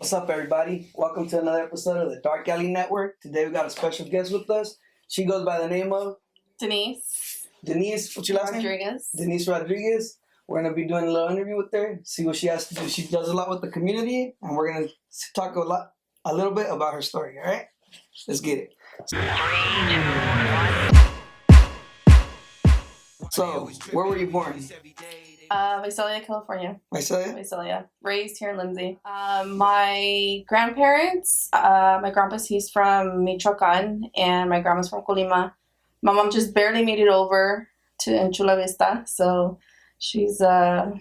What's up, everybody? Welcome to another episode of the Dark Alley Network. Today we got a special guest with us. She goes by the name of Denise. Denise. What's your last name? Rodriguez. Denise Rodriguez. We're gonna be doing a little interview with her. See what she has to do. She does a lot with the community, and we're gonna talk a little bit about her story. All right, let's get it. So, where were you born? Visalia, California. Visalia? Visalia. Raised here in Lindsay. My grandparents, my grandpa's, he's from Michoacan, and my grandma's from Colima. My mom just barely made it over to Chula Vista, so she's from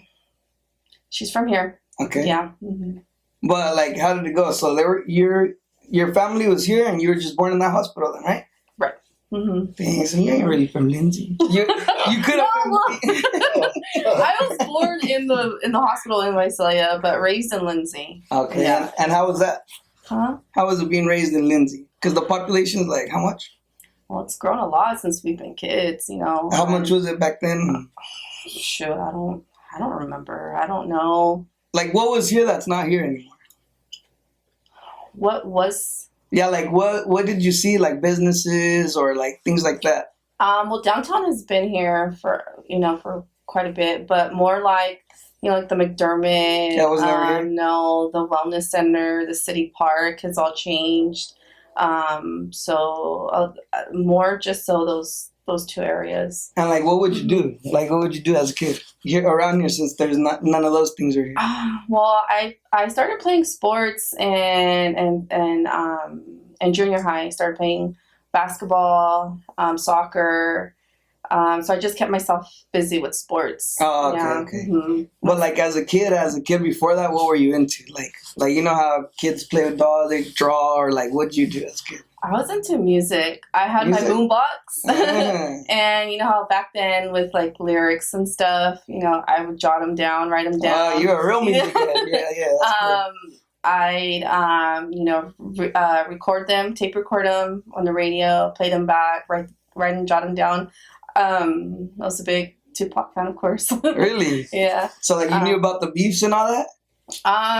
here. Okay. Yeah. Mm-hmm. But like, how did it go? So your family was here, and you were just born in that hospital, then, right? Right. Mm-hmm. Dang, so you ain't really from Lindsay. You could have been. I was born in the hospital in Visalia, but raised in Lindsay. Okay. Yeah. And how was that? Huh? How was it being raised in Lindsay? Because the population is like how much? Well, it's grown a lot since we've been kids, you know. How much was it back then? Shoot, I don't remember. I don't know. Like, what was here that's not here anymore? What was? Yeah, like what did you see? Like businesses or like things like that? Well, downtown has been here for quite a bit, but more like like the McDermott. That was never here? No, the wellness center, the city park has all changed. So more just so those two areas. And like, what would you do? Like, what would you do as a kid here around here since there's none of those things are here? Well, I started playing sports and junior high. I started playing basketball, soccer. So I just kept myself busy with sports. Oh, okay, yeah. okay. Mm-hmm. But like as a kid before that, what were you into? Like you know how kids play with dolls, they draw, or like what'd you do as a kid? I was into music. I had my boombox, and you know how back then with like lyrics and stuff, I would jot them down, write them down. Oh, you're a real music head. Yeah. I'd record them, tape record them on the radio, play them back, write and jot them down. I was a big Tupac fan, of course. Really? Yeah. So like you knew about the beefs and all that?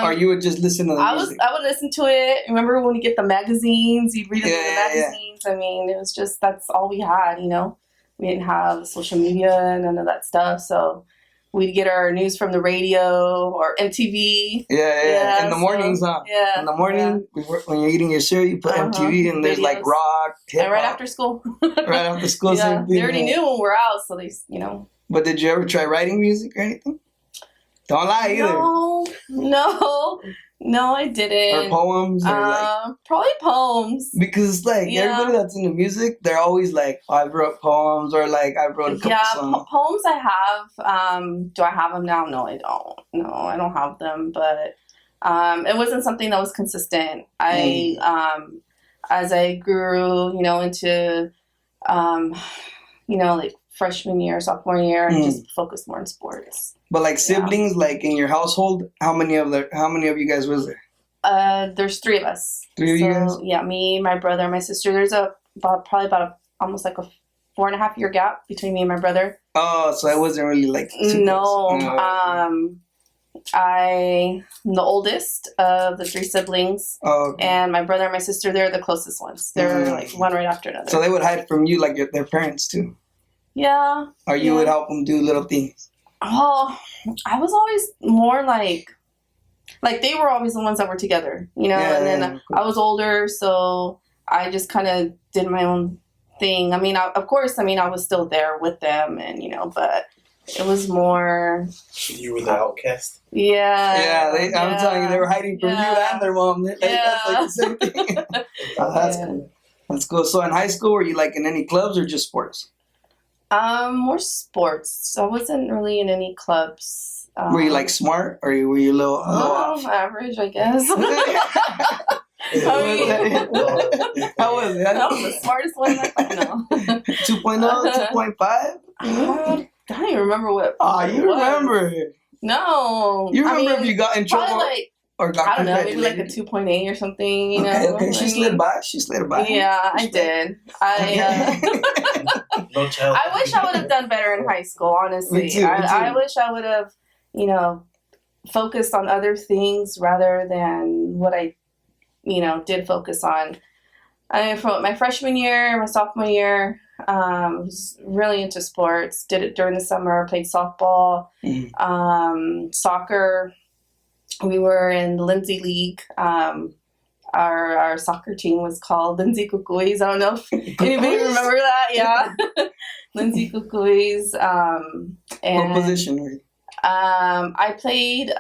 Or you would just listen to the music? I would listen to it. Remember when you get the magazines? You'd read them in the magazines. Yeah. I mean, it was just, that's all we had, We didn't have social media and none of that stuff. So we'd get our news from the radio or MTV. Yeah. In the mornings, huh? Yeah. In the morning, when you're eating your cereal, you put MTV and there's like rock, hip-hop. And right after school. Right after school. Yeah. They already knew when we're out, so they, But did you ever try writing music or anything? Don't lie either. No, I didn't. Or poems? Or probably poems. Because it's like everybody that's into music, they're always like, I wrote poems or like I wrote a couple songs. Poems I have. Do I have them now? No, I don't. No, I don't have them. But it wasn't something that was consistent. As I grew, into, like freshman year, sophomore year, I just focused more on sports. But like siblings, like in your household, how many of you guys was there? There's 3 of us. 3 of you guys? Yeah, me, my brother, my sister. There's almost like a 4.5 year gap between me and my brother. Oh, so it wasn't really like no. I'm the oldest of the 3 siblings. Oh, okay. And my brother and my sister, they're the closest ones. They're like one right after another. So they would hide from you like their parents too? Yeah. Or you would help them do little things? Oh, I was always more like they were always the ones that were together, and then I was older, so I just kind of did my own thing. I mean, of course, I was still there with them, and but it was more. You were the outcast. Yeah. Yeah, I'm telling you, they were hiding from you and their mom. That's like the same thing. That's cool. That's cool. So in high school, were you like in any clubs or just sports? More sports. I wasn't really in any clubs. Were you like smart, or were you a little off? Average, I guess. How was it? I was the smartest one in my class. No. 2.0, 2.5? I don't even remember what. Oh, you remember? No. You remember if you got in trouble? Probably or got I don't know, maybe like a 2.8 or something. Okay. She slid by. Yeah, I did. No child. I wish I would have done better in high school, honestly. Me too. I wish I would have, focused on other things rather than what I, did focus on. From my freshman year, my sophomore year, was really into sports. Did it during the summer. Played softball, soccer. We were in the Lindsay League. Our soccer team was called Lindsay Cucuys. I don't know if anybody remember that. Yeah, Lindsay Cucuys. And what position were you? I played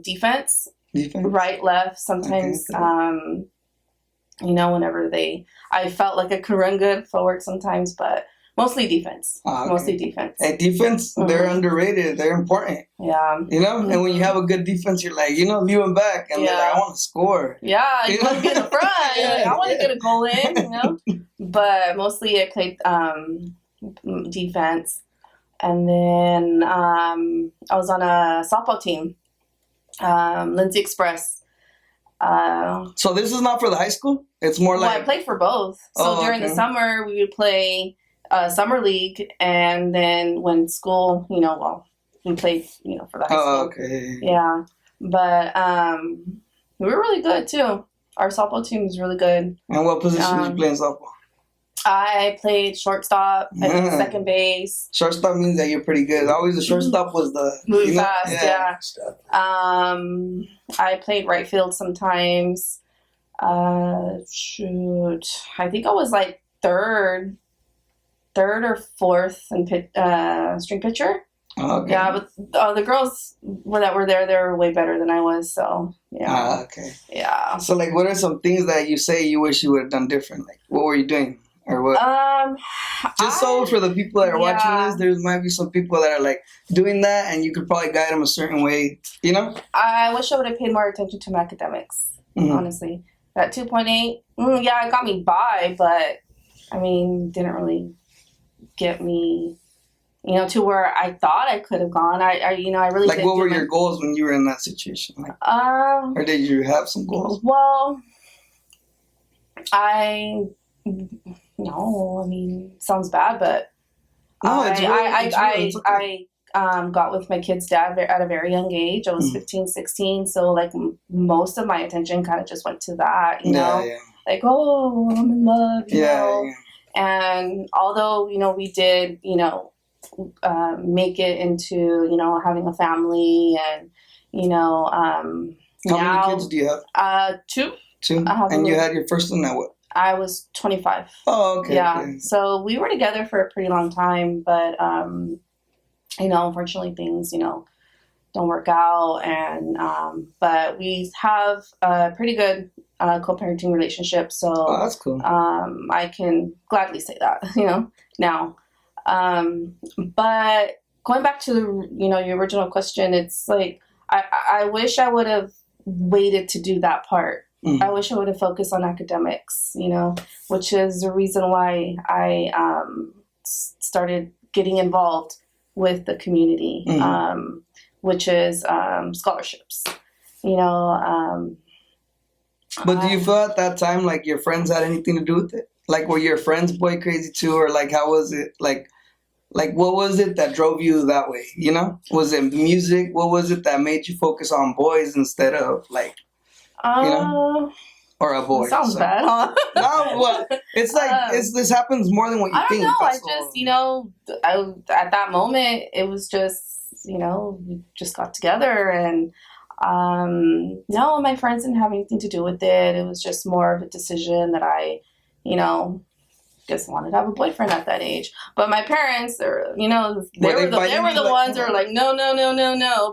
defense, right, left. Sometimes, okay. Whenever I felt like I could run good forward sometimes, but mostly defense. Oh, okay. Mostly defense. And defense, they're underrated. They're important. Yeah. And when you have a good defense, you're like, leaving back. And they're like, I want to score. Yeah, you want to get in front. You're like, I want to get a goal in, But mostly I played defense. And then I was on a softball team, Lindsay Express. So this is not for the high school? It's more like... Well, I played for both. So during the summer, we would play summer league. And then when school, we played, for the high school. Oh, okay. Yeah. But we were really good, too. Our softball team was really good. And what position did you play in softball? I played shortstop, I played second base. Shortstop means that you're pretty good. Always the shortstop was the... Moving fast, yeah. I played right field sometimes. I think I was like third or fourth and string pitcher. Okay. Yeah, but the girls that were there, they were way better than I was, so, yeah. Okay. Yeah. So, like, what are some things that you say you wish you would have done different? Like, what were you doing? Or what? So for the people that are watching this, there might be some people that are like doing that, and you could probably guide them a certain way. I wish I would have paid more attention to my academics. Honestly, that 2.8, yeah, it got me by, but I mean, didn't really get me, to where I thought I could have gone. I really like. What were your goals when you were in that situation? Like, or did you have some goals? Well, No, I mean, sounds bad, but no, I got with my kid's dad at a very young age. I was 15, 16, so like most of my attention kind of just went to that, like, oh, I'm in love, you know. And although, we did, make it into, having a family and, How many kids do you have? 2. 2? And you had your first one at what? I was 25. Oh, okay. Yeah. Okay. So we were together for a pretty long time, but, unfortunately things, don't work out. And, but we have a pretty good co-parenting relationship. So that's cool. I can gladly say that, now. But going back to, your original question, it's like, I wish I would have waited to do that part. Mm-hmm. I wish I would have focused on academics, which is the reason why I started getting involved with the community, which is scholarships, But do you feel at that time like your friends had anything to do with it? Like, were your friends boy crazy too? Or like, how was it? Like what was it that drove you that way? Was it music? What was it that made you focus on boys instead of like... or a boy. Sounds bad, huh? No, what? It's like this happens more than what you think. I don't know. I just, at that moment, it was just, we just got together, and no, my friends didn't have anything to do with it. It was just more of a decision that I, just wanted to have a boyfriend at that age. But my parents, they were the ones that were like, no.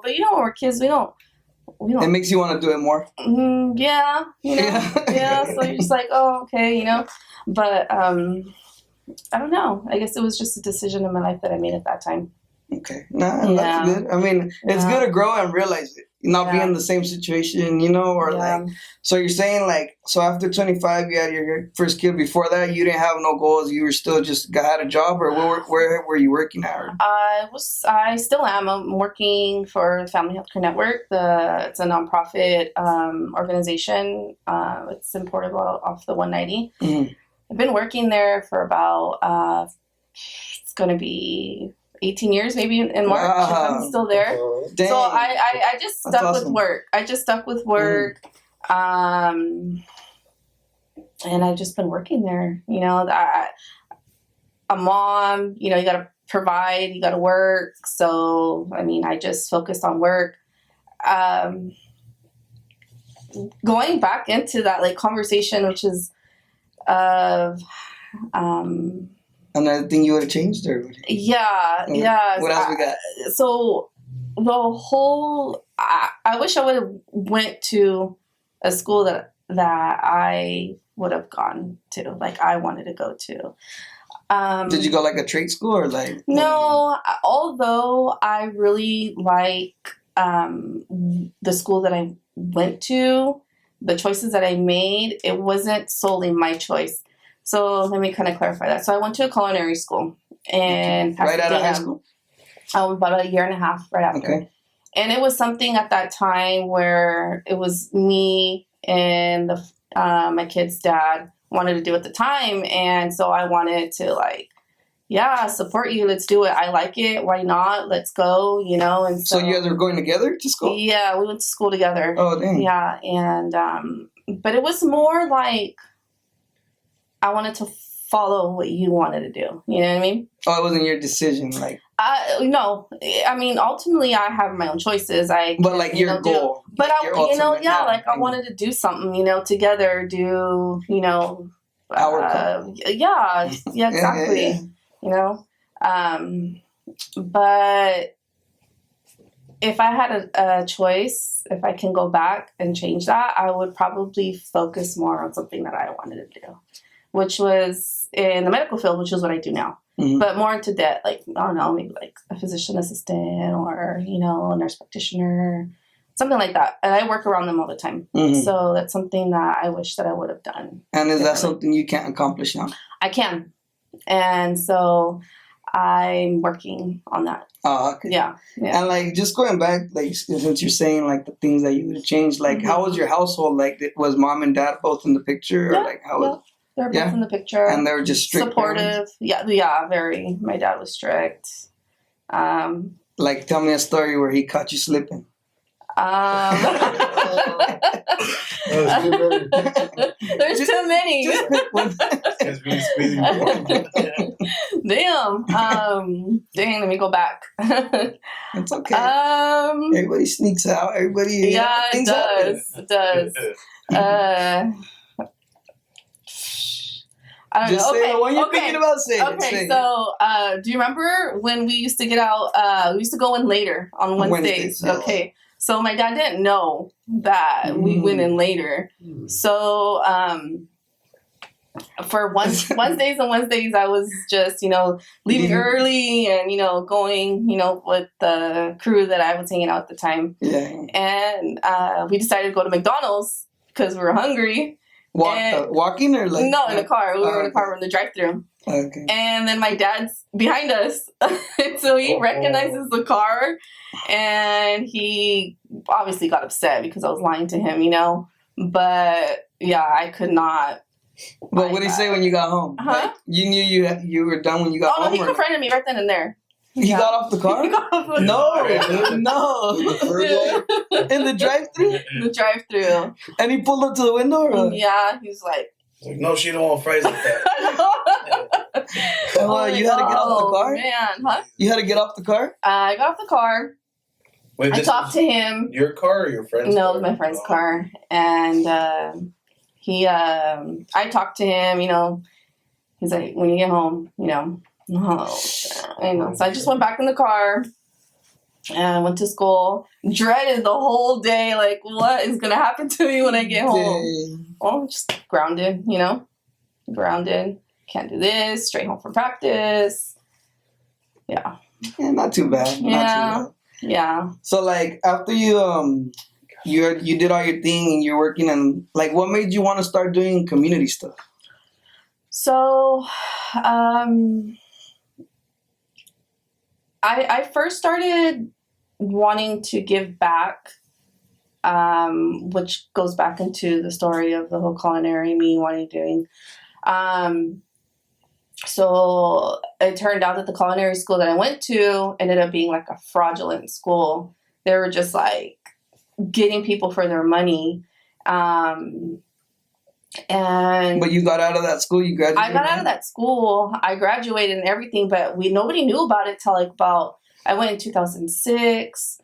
But when we're kids, we don't. It makes you want to do it more. Yeah, yeah. So you're just like, oh, okay, But I don't know. I guess it was just a decision in my life that I made at that time. Okay, that's good. I mean, it's good to grow and realize it, not be in the same situation, or like. So you're saying like, so after 25, you had your first kid. Before that, you didn't have no goals. You were still just had a job, or where were you working at? I still am. I'm working for the Family Healthcare Network. It's a nonprofit organization. It's in Portable off the 190. Mm-hmm. I've been working there for about. It's going to be 18 years maybe in March. Wow. I'm still there. Dang. So I just stuck with work. I just stuck with work. And I've just been working there. You know, a mom, you know, you got to provide, you got to work. So, I mean, I just focused on work. Going back into that like conversation, which is another thing you would have changed, or yeah. What else we got? So the whole, I wish I would have went to a school that I would have gone to, like I wanted to go to. Did you go like a trade school or like? No, although I really like the school that I went to, the choices that I made, it wasn't solely my choice. So let me kind of clarify that. So I went to a culinary school, and right out of high school? About a year and a half right after. Okay. And it was something at that time where it was me and my kid's dad wanted to do at the time. And so I wanted to like, yeah, support you. Let's do it. I like it. Why not? Let's go, you know? And so you guys are going together to school? Yeah, we went to school together. Oh, dang. Yeah. And, but it was more like, I wanted to follow what you wanted to do. You know what I mean? Oh, it wasn't your decision, like. No, I mean, ultimately, I have my own choices. But like your goal. But I wanted to do something, you know, together. Do you know? Yeah, exactly. Yeah. You know, but if I had a choice, if I can go back and change that, I would probably focus more on something that I wanted to do, which was in the medical field, which is what I do now. Mm-hmm. But more into that, like, I don't know, maybe like a physician assistant or, you know, a nurse practitioner, something like that. And I work around them all the time. Mm-hmm. So that's something that I wish that I would have done. And is that something you can't accomplish now? I can. And so I'm working on that. Oh, okay. Yeah. And like, just going back, like, since you're saying like the things that you would have changed, like, how was your household? Like, was mom and dad both in the picture? Or like, how was they're both in the picture. And they were just strict supportive. Parents? Yeah, very. My dad was strict. Like, tell me a story where he caught you slipping. There's too many. Damn. Dang, let me go back. It's okay. Everybody sneaks out. Everybody. Yeah, it does. It does. I don't know. Say the one you're thinking about. Say it. So, do you remember when we used to get out? We used to go in later on Wednesdays. Yeah. Okay. So my dad didn't know that we went in later. So, for Wednesdays, I was just, you know, leaving early and, you know, going, you know, with the crew that I was hanging out at the time. Yeah. And we decided to go to McDonald's because we were hungry. Walking or like? No, in a car. We were in a car in the drive-thru. Okay. And then my dad's behind us. So he recognizes the car. And he obviously got upset because I was lying to him, you know. But, yeah, I could not. But what did he say when you got home? Huh? Like, you knew you were done when you got home? Oh, no, he confronted me right then and there. He got off the car? He got off the car. No. In the drive-thru? In the drive-thru. And he pulled up to the window? Or? Yeah, he's like, no, she don't want fries like that. You had to get off the car? Man, huh? You had to get off the car? I got off the car. Wait, I talked to him. Your car or your friend's car? No, it was my friend's car. And I talked to him, you know. He's like, when you get home, you know. So I just went back in the car and went to school. Dreaded the whole day, like, what is going to happen to me when I get home? Well, just grounded, you know. Grounded. Can't do this. Straight home from practice. Yeah. Yeah, not too bad. Yeah. Not too bad. Yeah. So, like, after you did all your thing and you're working, and like, what made you want to start doing community stuff? So, I first started wanting to give back, which goes back into the story of the whole culinary, me wanting doing. So it turned out that the culinary school that I went to ended up being like a fraudulent school. They were just like getting people for their money. And but you got out of that school. You graduated. I got out of that school. I graduated and everything, but nobody knew about it till like I went in 2006.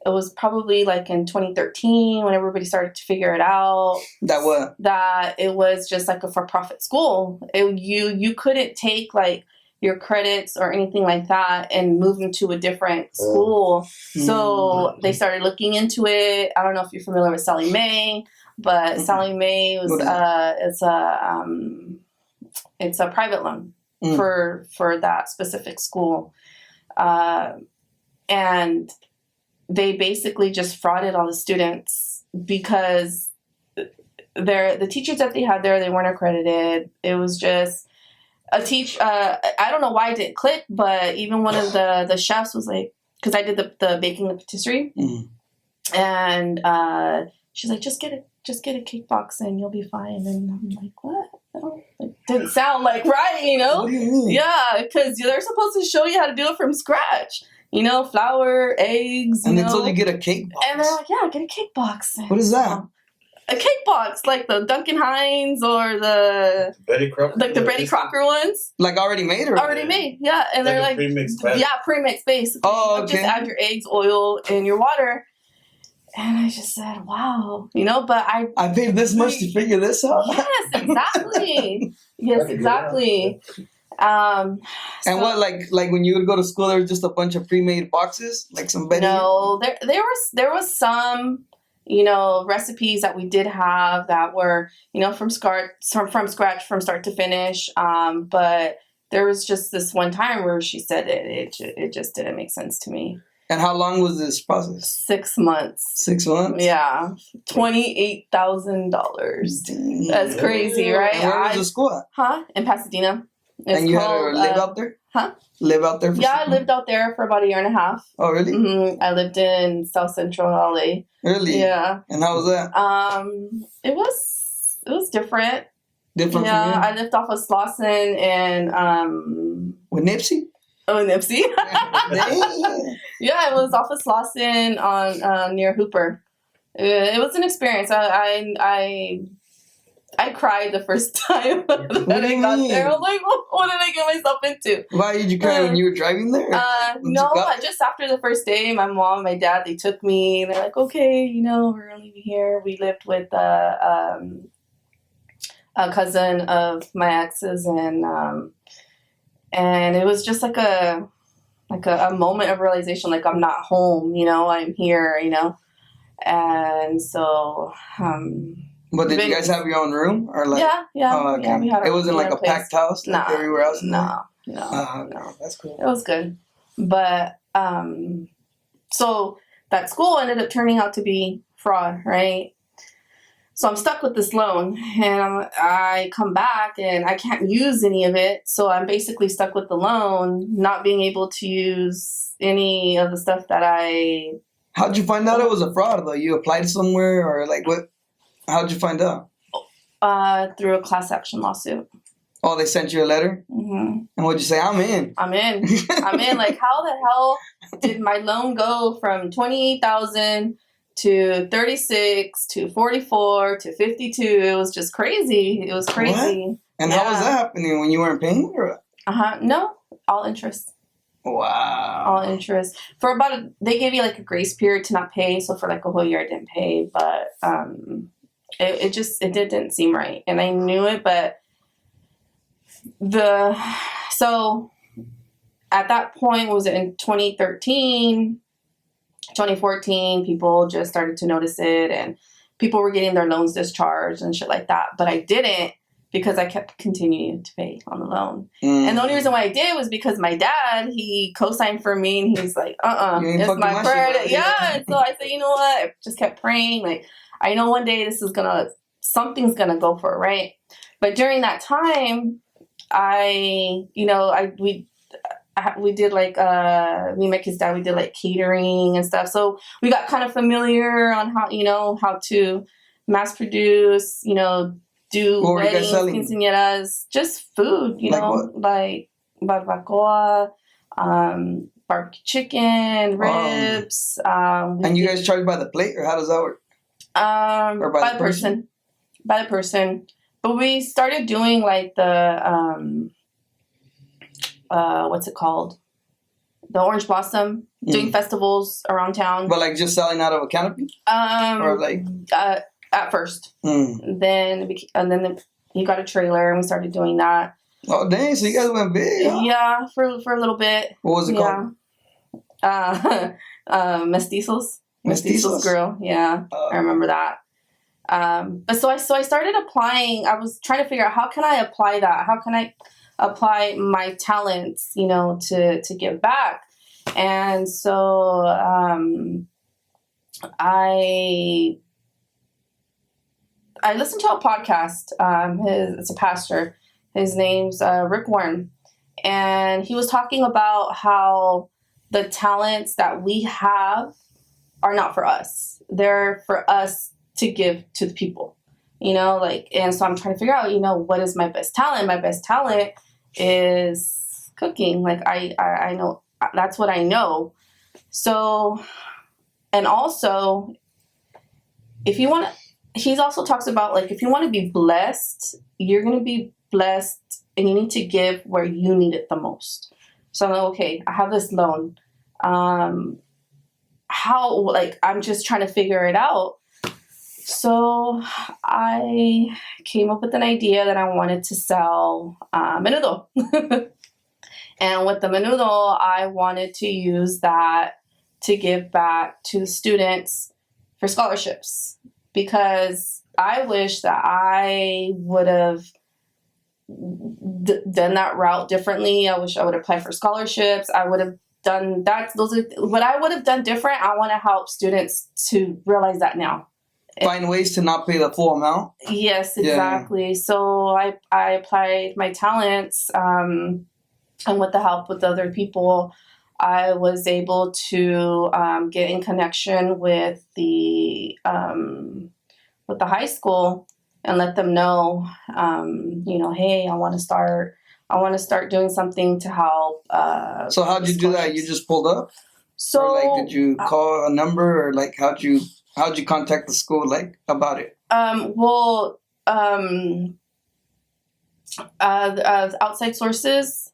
It was probably like in 2013 when everybody started to figure it out. That it was just like a for-profit school. You couldn't take like your credits or anything like that and move them to a different school. So they started looking into it. I don't know if you're familiar with Sallie Mae, but Sallie Mae was it's a private loan for that specific school, and they basically just frauded all the students because the teachers that they had there, they weren't accredited. It was just a I don't know why it didn't click, but even one of the chefs was like, because I did the baking the patisserie, and she's like, just get a cake box and you'll be fine. And I'm like, what? No, it didn't sound like right, you know? What do you mean? Yeah, because they're supposed to show you how to do it from scratch. You know, flour, eggs, and they told you get a cake box. And they're like, yeah, get a cake box. What is that? A cake box, like the Duncan Hines or the Betty Crocker, like the Betty Crocker ones. Like already made, or already made, yeah. And they're like pre-mixed pre-mixed base. Oh, okay. Just add your eggs, oil, and your water. And I just said, wow, you know. But I paid this much to figure this out. Yes, exactly. Yes, exactly. And what, like when you would go to school, there was just a bunch of pre-made boxes, like some Betty. No, there was some, you know, recipes that we did have that were, you know, from scratch, from start to finish. But there was just this one time where she said it just didn't make sense to me. And how long was this process? 6 months. 6 months? Yeah. $28,000. That's crazy, right? And where was the school at? Huh? In Pasadena. And you had to live out there? Huh? Live out there? I lived out there for about a year and a half. Oh, really? Mm-hmm. I lived in South Central LA. Really? Yeah. And how was that? It was different. Different from you? I lived off of Slauson and with Nipsey? Oh, Nipsey. Yeah, it was off of Slauson on near Hooper. It was an experience. I cried the first time that I got there. I was like, what did I get myself into? Why did you cry when you were driving there? No, just after the first day, my mom and my dad, they took me. And they're like, okay, you know, we're going to leave here. We lived with a cousin of my ex's, and it was just like a moment of realization, like I'm not home, you know, I'm here, you know. And so but did you guys have your own room, or like? Yeah. Oh, okay. Yeah, we had it wasn't like a place. packed house like everywhere else. No. That's cool. It was good, but so that school ended up turning out to be fraud, right? So I'm stuck with this loan, and I come back and I can't use any of it. So I'm basically stuck with the loan, not being able to use any of the stuff that I. How'd you find out it was a fraud though? You applied somewhere, or like what? How'd you find out? Through a class action lawsuit. Oh, they sent you a letter? Mm-hmm. And what'd you say? I'm in. I'm in. Like, how the hell did my loan go from $28,000 to 36 to 44 to 52? It was just crazy. It was crazy. What? And how was that happening when you weren't paying? Or? No, all interest. Wow. All interest. For they gave you like a grace period to not pay. So for like a whole year I didn't pay, but it didn't seem right. And I knew it, but so at that point, was it in 2013, 2014, people just started to notice it, and people were getting their loans discharged and shit like that. But I didn't, because I kept continuing to pay on the loan. And the only reason why I did was because my dad, he co-signed for me, and he's like, it's my credit. Yeah. And so I said, you know what? I just kept praying. Like, I know one day something's gonna go for it, right? But during that time, we did like, me and my kid's dad, we did like catering and stuff. So we got kind of familiar on how to mass produce, do what weddings, quinceañeras, just food, you know, like barbacoa, barbecue chicken, ribs. And you guys charge by the plate, or how does that work? Or by the person. By the person. But we started doing like the what's it called? The Orange Blossom, doing festivals around town. But like just selling out of a canopy? Or like at first. Then he got a trailer and we started doing that. Oh dang, so you guys went big. Huh? Yeah, for a little bit. What was it called? Mestizos. Mestizos Grill. Yeah. I remember that. But so I started applying. I was trying to figure out how can I apply that? How can I apply my talents, you know, to give back? And so I listened to a podcast. It's a pastor. His name's Rick Warren, and he was talking about how the talents that we have are not for us. They're for us to give to the people, you know, like, and so I'm trying to figure out, you know, what is my best talent? My best talent is cooking. Like I know that's what I know. So, and also he also talks about like, if you want to be blessed, you're going to be blessed and you need to give where you need it the most. So I'm like, okay, I have this loan. How, like, I'm just trying to figure it out. So I came up with an idea that I wanted to sell menudo. And with the menudo, I wanted to use that to give back to students for scholarships, because I wish that I would have done that route differently. I wish I would apply for scholarships. I would have done that. Those are what I would have done different. I want to help students to realize that now. Find ways to not pay the full amount. Yes, exactly. Yeah. So I applied my talents, and with the help with other people, I was able to get in connection with the high school and let them know, you know, hey, I want to start doing something to help. So how'd you do that? You just pulled up? So or like, did you call a number, or like how'd you contact the school like about it? Outside sources,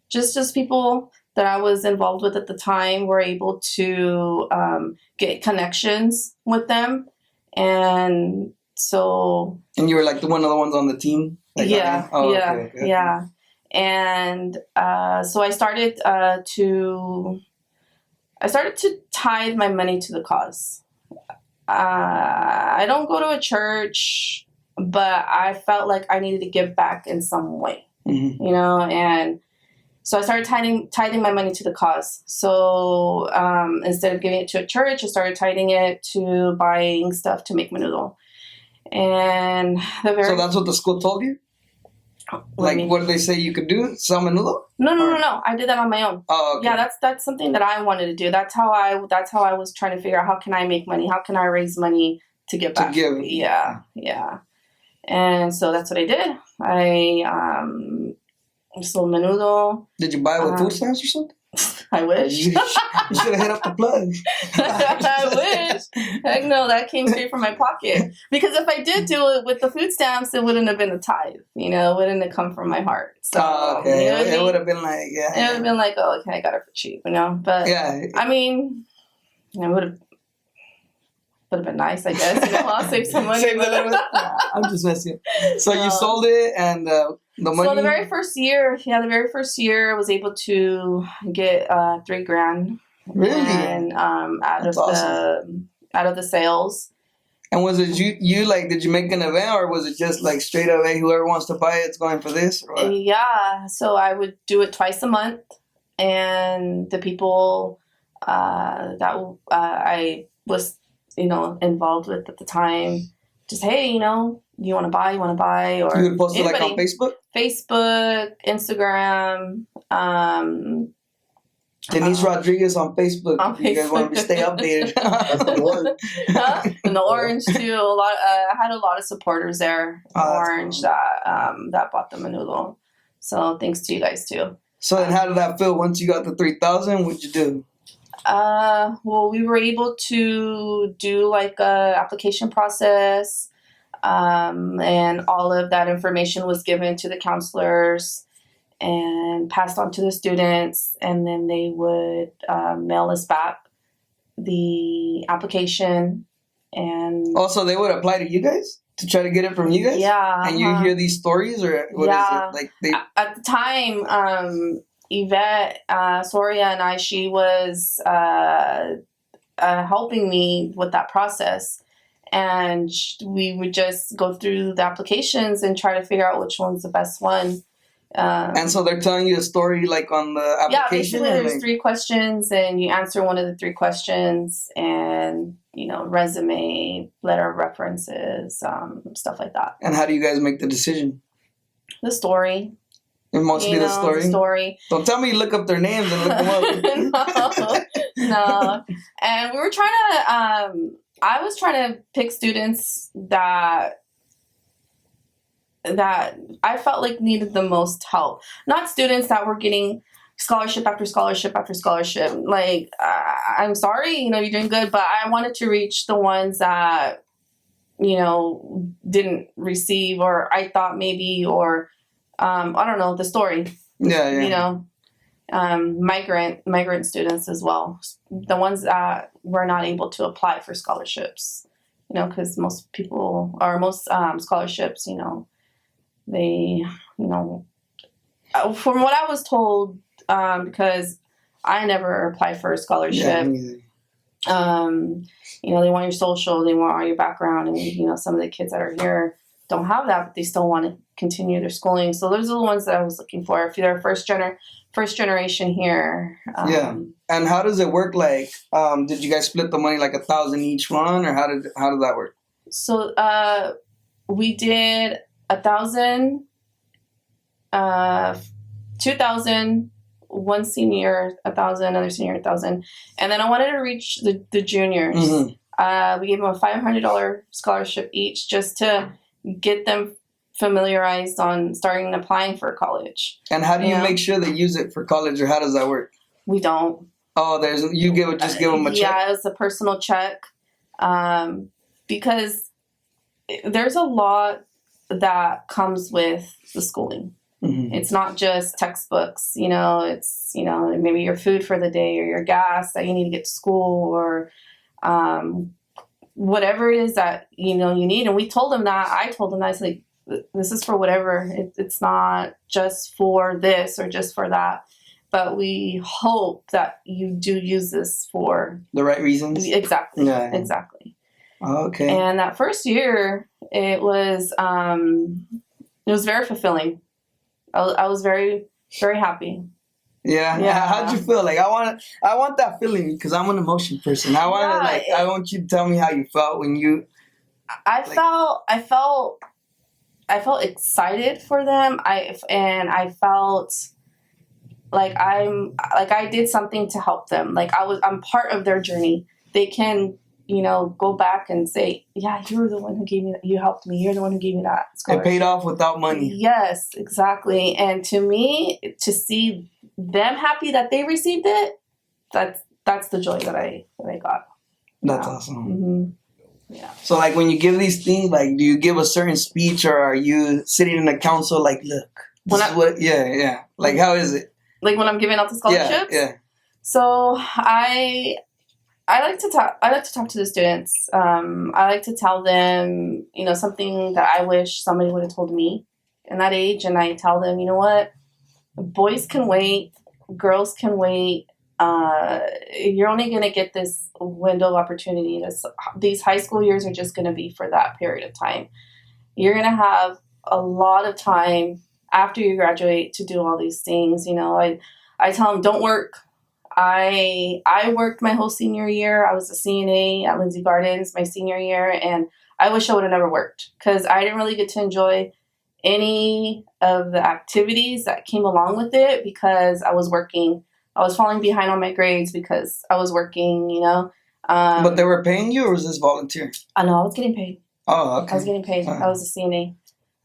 just people that I was involved with at the time were able to get connections with them, and so. And you were like one of the ones on the team. Like, yeah, okay. Yeah, and so I started to tithe my money to the cause. I don't go to a church, but I felt like I needed to give back in some way, you know, and so I started tithing my money to the cause. So instead of giving it to a church, I started tithing it to buying stuff to make menudo. And so that's what the school told you? What did they say you could do? Sell menudo? No. I did that on my own. Oh, okay. Yeah, that's something that I wanted to do. That's how I was trying to figure out how can I make money? How can I raise money to give back? Yeah. And so that's what I did. I sold menudo. Did you buy it with food stamps or something? I wish. You should have hit up the plug. I wish. Heck no, that came straight from my pocket. Because if I did do it with the food stamps, it wouldn't have been a tithe. You know, it wouldn't have come from my heart. So, okay. You know it would have been like, It would have been like, oh, okay, I got it for cheap, you know? But, I mean, it would have been nice, I guess. You know, I'll save some money. I'm just messing. So you sold it, and the money. So the very first year, I was able to get $3,000. Really? And out of the sales. And was it you like? Did you make an event, or was it just like straight up? Hey, whoever wants to buy it's going for this. Or what? Yeah. So I would do it twice a month, and the people that I was, you know, involved with at the time, just, hey, you know, you want to buy, or you would post it like on Facebook, Instagram, Denise Rodriguez on Facebook. On if you guys want to stay updated. That's the one. And the Orange too. I had a lot of supporters there. Orange cool. that bought the menudo. So thanks to you guys too. So then, how did that feel once you got the 3,000? What'd you do? Well, we were able to do like a application process, and all of that information was given to the counselors and passed on to the students, and then they would mail us back the application. And also, they would apply to you guys to try to get it from you guys. Yeah, and you hear these stories, or what is it like? At the time, Yvette Soria and I, she was helping me with that process, and we would just go through the applications and try to figure out which one's the best one. And so they're telling you a story like on the application? Yeah, basically there's 3 questions, and you answer one of the 3 questions, and, resume, letter of references, stuff like that. And how do you guys make the decision? The story. And mostly the story? The story. Don't tell me you look up their names and look them up. No. And we were trying to, I was trying to pick students that I felt like needed the most help. Not students that were getting scholarship after scholarship after scholarship. Like, I'm sorry, you're doing good, but I wanted to reach the ones that, didn't receive, or I thought maybe, or, I don't know, the story. Yeah. Migrant students as well. The ones that were not able to apply for scholarships, because most scholarships, they, from what I was told, because I never applied for a scholarship. Yeah, they want your social, they want all your background, and some of the kids that are here don't have that, but they still want to continue their schooling. So those are the ones that I was looking for. If you're first generation here. Yeah. And how does it work? Like, did you guys split the money like 1,000 each one, or how did that work? So we did 1,000, 2,000, one senior 1,000, another senior 1,000, and then I wanted to reach the juniors. Mm-hmm. We gave them a $500 scholarship each, just to get them familiarized on starting applying for college. And how do you make sure they use it for college, or how does that work? We don't. Oh, give them a check? Yeah, it's a personal check, because there's a lot that comes with the schooling. Mm-hmm. It's not just textbooks, it's, maybe your food for the day, or your gas that you need to get to school, or whatever it is that, you need. And we told them that. I told them that. I was like, this is for whatever. It's not just for this or just for that. But we hope that you do use this for the right reasons. Exactly. Yeah. Exactly. Okay. And that first year, it was very fulfilling. I was very, very happy. Yeah. How'd you feel? Like, I want that feeling, because I'm an emotion person. I want you to tell me how you felt when you. I felt excited for them. I felt like I did something to help them. Like I'm part of their journey. They can, go back and say, yeah, you were the one who gave me that. You helped me. You're the one who gave me that scholarship. It paid off without money. Yes, exactly. And to me, to see them happy that they received it, that's the joy that I got. That's awesome. Mm-hmm. Yeah. So, like, when you give these things, like, do you give a certain speech, or are you sitting in the council like, look, yeah. Like, how is it? Like when I'm giving out the scholarships? Yeah. So I like to talk to the students. I like to tell them, something that I wish somebody would have told me in that age. And I tell them, you know what? Boys can wait. Girls can wait. You're only going to get this window of opportunity. These high school years are just going to be for that period of time. You're going to have a lot of time after you graduate to do all these things. I tell them, don't work. I worked my whole senior year. I was a CNA at Lindsay Gardens my senior year, and I wish I would have never worked, because I didn't really get to enjoy any of the activities that came along with it, because I was working I was falling behind on my grades because I was working, you know. But they were paying you, or was this volunteer? I know, I was getting paid. Oh, okay. I was getting paid. I was a CNA,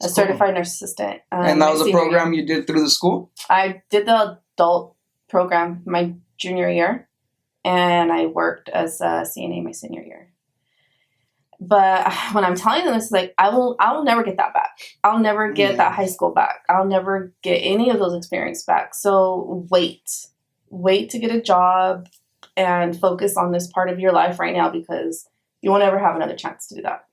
a certified nurse assistant. And that was a program you did through the school? I did the adult program my junior year, and I worked as a CNA my senior year. But when I'm telling them this, like, I will never get that back. I'll never get that high school back. I'll never get any of those experience back. So wait to get a job and focus on this part of your life right now, because you won't ever have another chance to do that.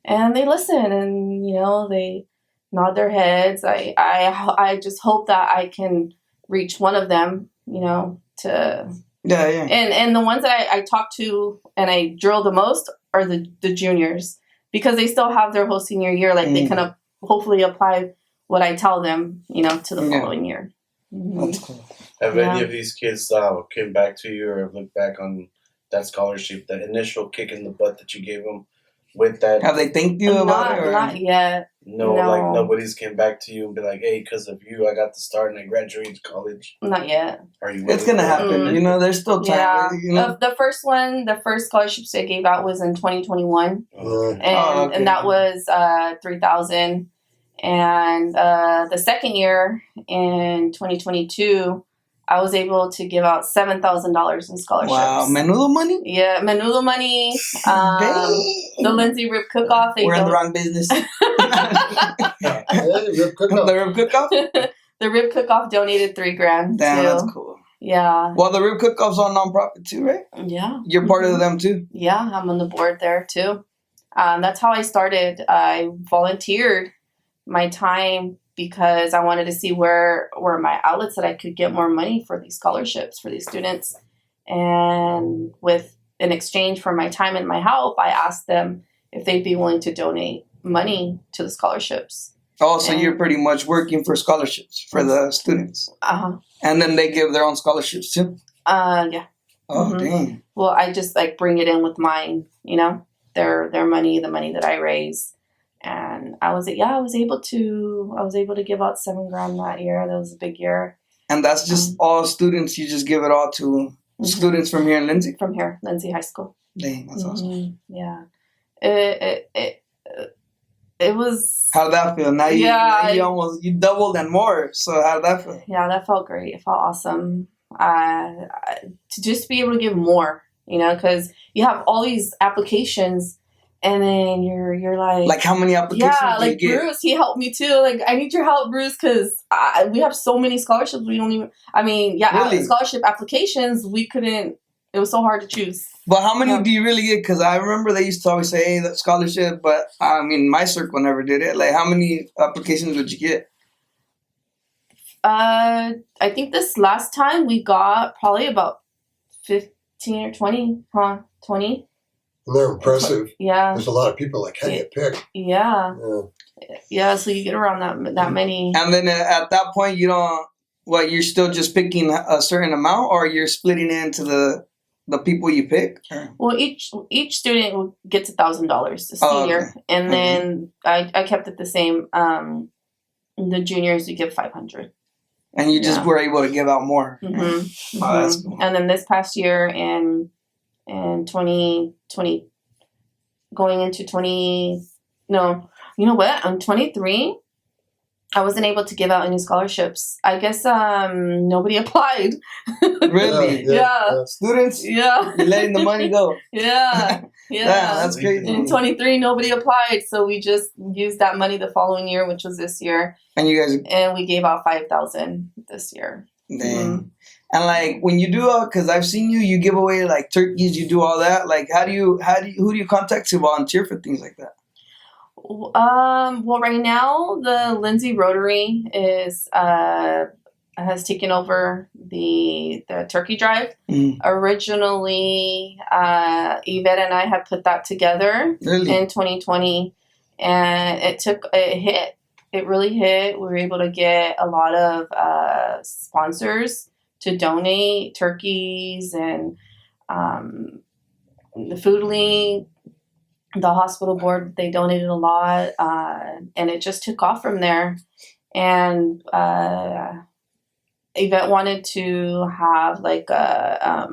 And they listen, and, you know, they nod their heads. I just hope that I can reach one of them, you know, to... Yeah. And the ones that I talk to and I drill the most are the juniors, because they still have their whole senior year. Like, they can hopefully apply what I tell them, you know, to the following year. That's cool. Have any of these kids came back to you or looked back on that scholarship, that initial kick in the butt that you gave them with that? Have they thanked you about it? Or? Not yet. No, like nobody's came back to you and be like, hey, because of you, I got the start and I graduated college. Not yet. Are you? It's going to happen. You know, there's still time. Yeah. You know? The first scholarships I gave out was in 2021. And that was $3,000. And the second year in 2022, I was able to give out $7,000 in scholarships. Wow, menudo money? Yeah, menudo money. The Lindsay rib cook-off. We're in the wrong business. Rib cook-off. The rib cook-off? The rib cook-off donated $3,000. Damn, that's cool. Yeah. Well, the rib cook-off's on nonprofit too, right? Yeah. You're part of them too? Yeah, I'm on the board there too. That's how I started. I volunteered my time because I wanted to see where were my outlets that I could get more money for these scholarships for these students. And in exchange for my time and my help, I asked them if they'd be willing to donate money to the scholarships. Oh, so you're pretty much working for scholarships for the students. Uh-huh. And then they give their own scholarships too? Yeah. Oh, dang. Well, I just like bring it in with mine, you know, their money, the money that I raise. And I was able to give out $7,000 that year. That was a big year. And that's just all students. You just give it all to students from here in Lindsay? From here, Lindsay High School. Dang, that's awesome. Yeah. It was... How'd that feel? Now you doubled and more. So how'd that feel? Yeah, that felt great. It felt awesome. To just be able to give more, you know, because you have all these applications. And then you're like how many applications? Yeah, do you get? Bruce, he helped me too. Like, I need your help, Bruce, because we have so many scholarships. We don't even. I mean, really? Scholarship applications. We couldn't. It was so hard to choose. But how many do you really get? Because I remember they used to always say, "Hey, that scholarship," but I mean, my circle never did it. Like, how many applications would you get? I think this last time we got probably about 15 or 20. 20. And they're impressive. Yeah. There's a lot of people like, how do you pick? Yeah. Yeah, so you get around that many. And then at that point, you don't, you're still just picking a certain amount, or you're splitting it into the people you pick? Well, each student gets $1,000, a senior. Okay. And then I kept it the same. The juniors, you give $500. And you just were able to give out more. Mm-hmm. Oh, that's cool. And then this past year in 2020, going into 20, no, you know what? I'm 23. I wasn't able to give out any scholarships. I guess nobody applied. Really? Yeah. Students? Yeah. You're letting the money go. Yeah. Yeah, that's crazy. In 23, nobody applied, so we just used that money the following year, which was this year. And you guys? And we gave out $5,000 this year. Dang. Mm-hmm. And like when you do, because I've seen you give away like turkeys, you do all that. Like, who do you contact to volunteer for things like that? Well, right now the Lindsay Rotary has taken over the turkey drive. Originally, Yvette and I had put that together in 2020, and it hit. It really hit. We were able to get a lot of sponsors to donate turkeys, and the Food League, the hospital board, they donated a lot, and it just took off from there. And Yvette wanted to have like a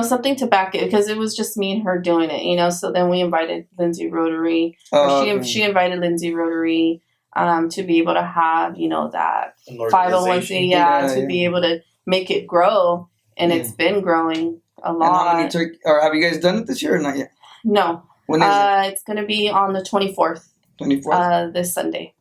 something to back it, because it was just me and her doing it, so then we invited Lindsay Rotary, she invited Lindsay Rotary to be able to have that 501c to be able to make it grow, and it's been growing a lot. And how many or have you guys done it this year or not yet? No. When is it? It's going to be on the 24th. 24th? This Sunday.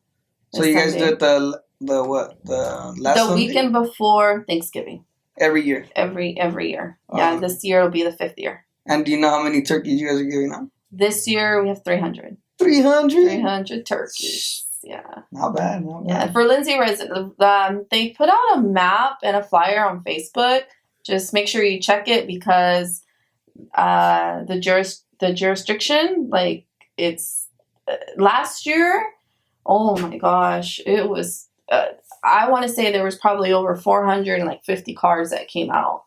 So you guys do it the last Sunday? Weekend before Thanksgiving. Every year? Every year. Yeah, this year will be the 5th year. And do you know how many turkeys you guys are giving out? This year we have 300. 300? 300 turkeys. Yeah. Not bad. Yeah, for Lindsay resident, they put out a map and a flyer on Facebook. Just make sure you check it, because the jurisdiction, like, it's last year, oh my gosh, it was I want to say there was probably over 450 cars that came out.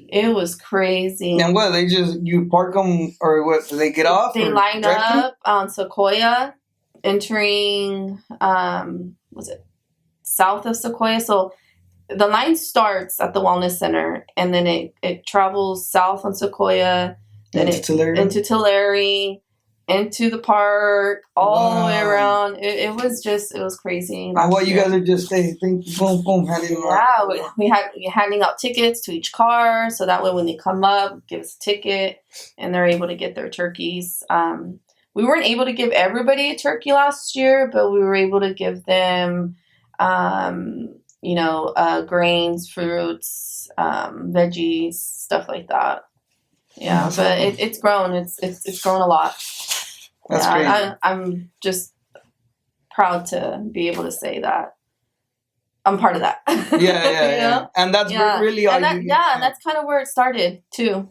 It was crazy. And what, you park them, or what, do they get off? They line up on Sequoia, entering was it south of Sequoia? So the line starts at the Wellness Center, and then it travels south on Sequoia, then into Tulare, into the park, all the way around. It was crazy. And what, you guys are just boom, boom, handing them out? Yeah, we had handing out tickets to each car, so that way when they come up, give us a ticket, and they're able to get their turkeys. We weren't able to give everybody a turkey last year, but we were able to give them, grains, fruits, veggies, stuff like that. Yeah, but it's grown. It's grown a lot. That's great. I'm just proud to be able to say that I'm part of that. Yeah. And that's really all and that's kind of where it started too.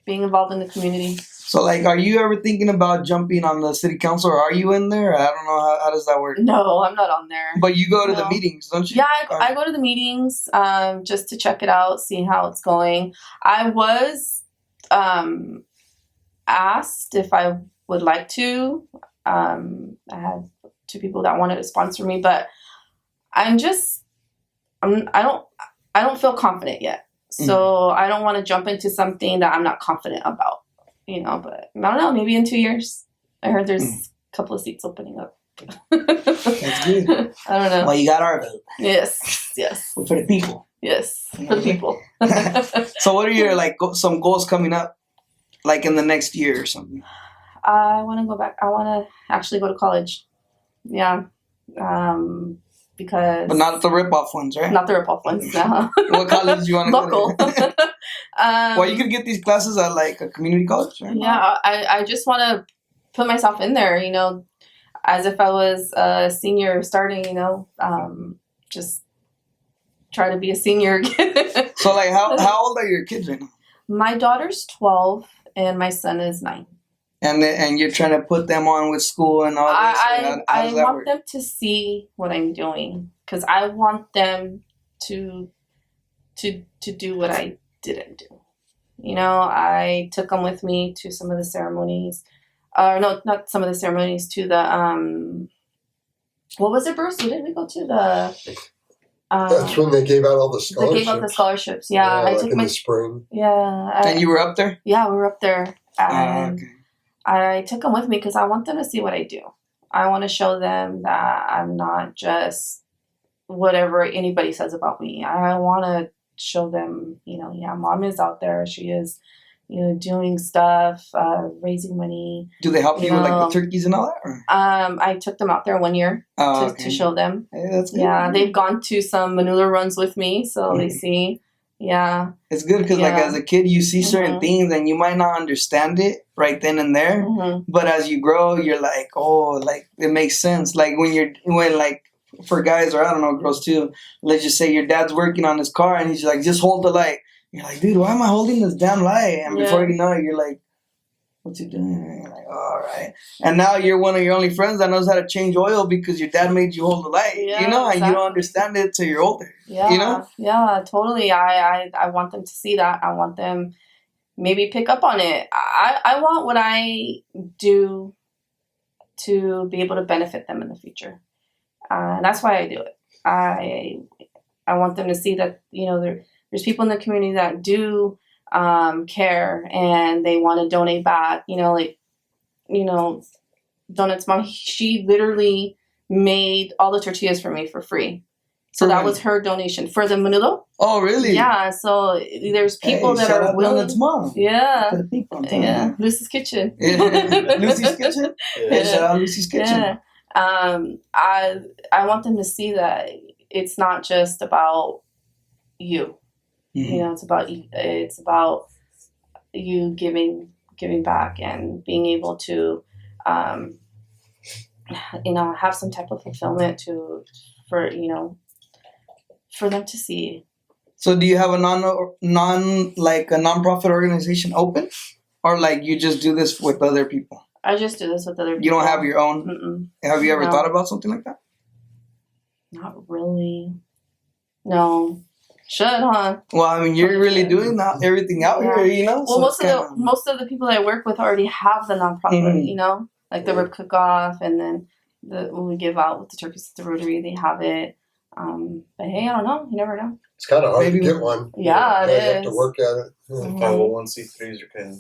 Being involved in the community. So, like, are you ever thinking about jumping on the city council, or are you in there? I don't know, how does that work? No, I'm not on there. But you go to the meetings, don't you? Yeah, I go to the meetings just to check it out, see how it's going. I was asked if I would like to. I had 2 people that wanted to sponsor me, but I don't feel confident yet. So I don't want to jump into something that I'm not confident about. But I don't know, maybe in 2 years. I heard there's a couple of seats opening up. That's good. I don't know. Well, you got our vote. Yes. For the people. Yes, for the people. So what are your, some goals coming up, like in the next year or something? I want to go back. I want to actually go to college. Yeah. Because... But not the rip-off ones, right? Not the rip-off ones, no. What college do you want to go to? Local. Well, you could get these classes at, a community college, right? Yeah, I just want to put myself in there, as if I was a senior starting, just try to be a senior again. So, how old are your kids right now? My daughter's 12, and my son is 9. And you're trying to put them on with school and all this? I want them to see what I'm doing, because I want them to do what I didn't do. I took them with me to some of the ceremonies. No, not some of the ceremonies, to the, what was it, Bruce? What did we go to? That's when they gave out all the scholarships. They gave out the scholarships, yeah. I took in the spring. Yeah. And you were up there? Yeah, we were up there. And okay. I took them with me because I want them to see what I do. I want to show them that I'm not just whatever anybody says about me. I want to show them, Mom is out there. She is, doing stuff, raising money. Do they help you with the turkeys and all that? Or? I took them out there 1 year to show them. Hey, that's good. Yeah, they've gone to some manure runs with me, so they see. Yeah. It's good because, as a kid, you see certain things and you might not understand it right then and there. But as you grow, you're like, oh, it makes sense. For guys, or I don't know, girls too, let's just say your dad's working on his car and he's like, just hold the light. You're like, dude, why am I holding this damn light? And before you know it, you're like, what's he doing? And you're like, all right. And now you're one of your only friends that knows how to change oil because your dad made you hold the light, and you don't understand it till you're older, Yeah, totally. I want them to see that. I want them maybe pick up on it. I want what I do to be able to benefit them in the future. And that's why I do it. I want them to see that, you know, there's people in the community that do care and they want to donate back. You know, like, you know, Donut's mom, she literally made all the tortillas for me for free. So that was her donation for the menudo. Oh, really? Yeah. So there's people that are willing. Donut's mom. Yeah. For the people. Yeah. Lucy's Kitchen. Yeah. Lucy's Kitchen? Yeah. Shout out Lucy's Kitchen. Yeah. I want them to see that it's not just about you. Mm-hmm. You know, it's about you giving back and being able to, you know, have some type of fulfillment for them to see. So do you have a nonprofit organization open, or like you just do this with other people? I just do this with other people. You don't have your own? Mm-mm. Have you ever thought about something like that? Not really. No. Should, huh? Well, I mean, you're really doing everything out here, you know? Well, so most of the people that I work with already have the nonprofit, you know? Like the rib cook-off, and then when we give out with the turkeys at the Rotary, they have it. But hey, I don't know. You never know. It's kind of hard to get one. Yeah, it is. You have to work at it. 501c3s are kind of...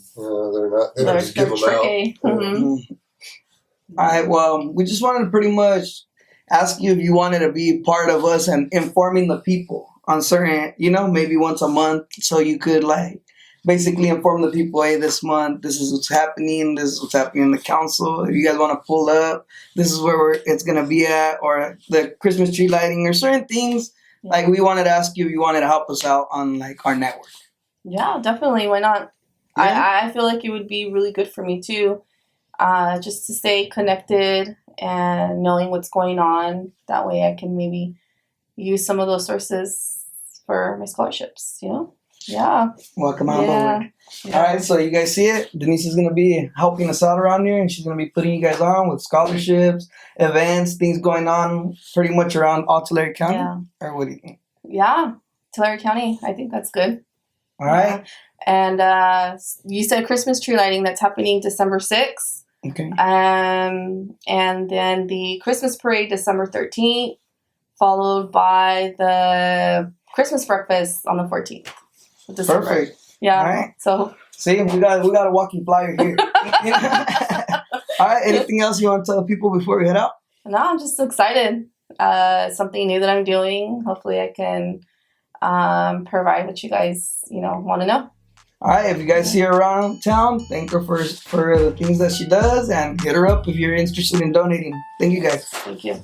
they're not. They don't just give them tricky out. Mm-hmm. All right. Well, we just wanted to pretty much ask you if you wanted to be part of us and informing the people on certain, you know, maybe once a month, so you could like basically inform the people, hey, this month, this is what's happening. This is what's happening in the council. If you guys want to pull up, this is where it's going to be at, or the Christmas tree lighting, or certain things. Yeah. Like, we wanted to ask you if you wanted to help us out on like our network. Yeah, definitely. Why not? Yeah. I feel like it would be really good for me too, just to stay connected and knowing what's going on. That way I can maybe use some of those sources for my scholarships, you know? Yeah. Welcome on board. Yeah. All right, so you guys see it. Denise is going to be helping us out around here, and she's going to be putting you guys on with scholarships, events, things going on pretty much around all Tulare County. Yeah. Or what do you think? Yeah, Tulare County. I think that's good. All right. And you said Christmas tree lighting. That's happening December 6th. Okay. And then the Christmas parade, December 13th, followed by the Christmas breakfast on the 14th. December. Perfect. Yeah. All right. So see, we got a walking flyer here. All right. Anything else you want to tell people before we head out? No, I'm just excited. Something new that I'm doing. Hopefully, I can provide what you guys want to know. All right. If you guys see her around town, thank her for the things that she does, and hit her up if you're interested in donating. Thank you, guys. Thank you.